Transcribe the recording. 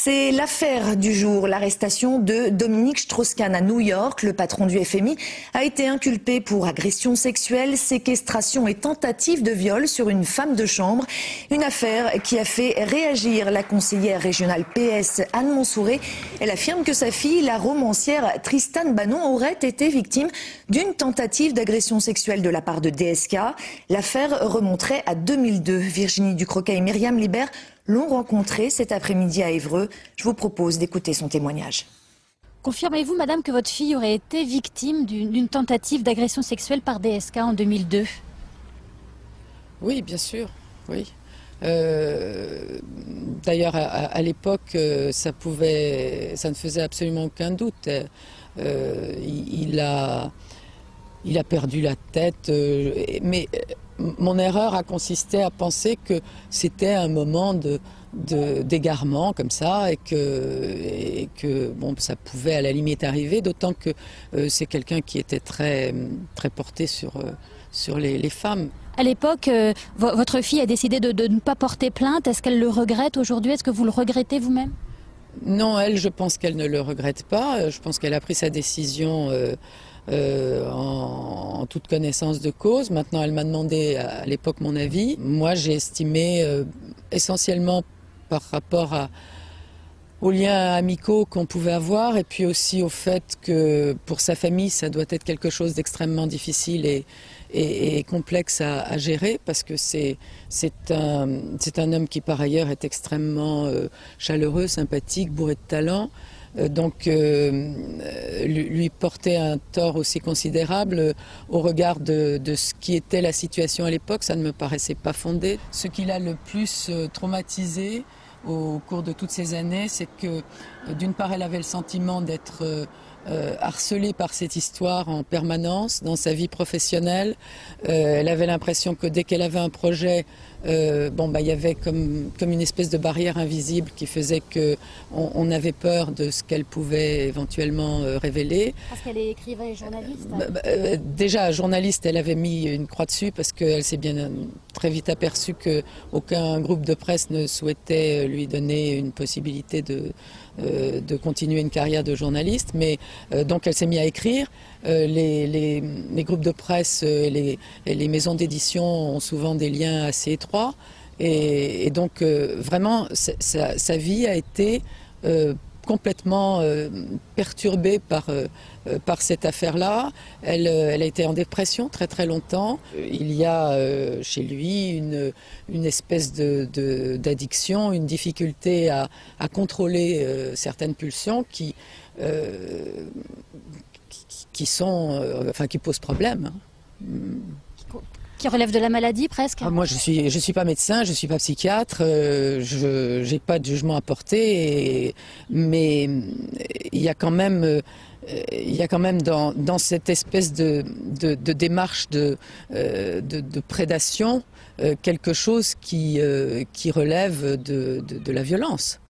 C'est l'affaire du jour, l'arrestation de Dominique Strauss-Kahn à New York. Le patron du FMI a été inculpé pour agression sexuelle, séquestration et tentative de viol sur une femme de chambre. Une affaire qui a fait réagir la conseillère régionale PS Anne Monsouré. Elle affirme que sa fille, la romancière Tristan Banon, aurait été victime d'une tentative d'agression sexuelle de la part de DSK. L'affaire remonterait à 2002. Virginie Ducroquet et Myriam Libert l'ont rencontré cet après-midi à Évreux. Je vous propose d'écouter son témoignage. Confirmez-vous, madame, que votre fille aurait été victime d'une tentative d'agression sexuelle par DSK en 2002 ? Oui, bien sûr, oui. D'ailleurs, à l'époque, ça ne faisait absolument aucun doute. Il a perdu la tête, mais mon erreur a consisté à penser que c'était un moment d'égarement comme ça et que bon, ça pouvait à la limite arriver, d'autant que c'est quelqu'un qui était très porté sur les femmes. À l'époque, votre fille a décidé de ne pas porter plainte. Est-ce qu'elle le regrette aujourd'hui? Est-ce que vous le regrettez vous-même? Non, elle, je pense qu'elle ne le regrette pas. Je pense qu'elle a pris sa décision en toute connaissance de cause. Maintenant, elle m'a demandé à l'époque mon avis. Moi, j'ai estimé essentiellement par rapport aux liens amicaux qu'on pouvait avoir et puis aussi au fait que pour sa famille, ça doit être quelque chose d'extrêmement difficile et complexe à gérer parce que c'est un homme qui par ailleurs est extrêmement chaleureux, sympathique, bourré de talent. Donc lui porter un tort aussi considérable au regard de ce qui était la situation à l'époque, ça ne me paraissait pas fondé. Ce qui l'a le plus traumatisé au cours de toutes ces années, c'est que d'une part elle avait le sentiment d'être harcelée par cette histoire en permanence dans sa vie professionnelle. Elle avait l'impression que dès qu'elle avait un projet, il y avait comme une espèce de barrière invisible qui faisait qu'on avait peur de ce qu'elle pouvait éventuellement révéler. Parce qu'elle est écrivaine et journaliste. Déjà, journaliste, elle avait mis une croix dessus parce qu'elle s'est bien très vite aperçue qu'aucun groupe de presse ne souhaitait lui donner une possibilité de continuer une carrière de journaliste. Mais donc elle s'est mise à écrire. Les groupes de presse et les maisons d'édition ont souvent des liens assez étroits. Et donc vraiment, sa vie a été complètement perturbée par cette affaire-là. Elle a été en dépression très très longtemps. Il y a chez lui une espèce d'addiction, une difficulté à contrôler certaines pulsions qui posent problème. Qui relève de la maladie presque? Moi je suis pas médecin, je suis pas psychiatre, je n'ai pas de jugement à porter, mais il y a quand même dans cette espèce de démarche de prédation quelque chose qui relève de la violence.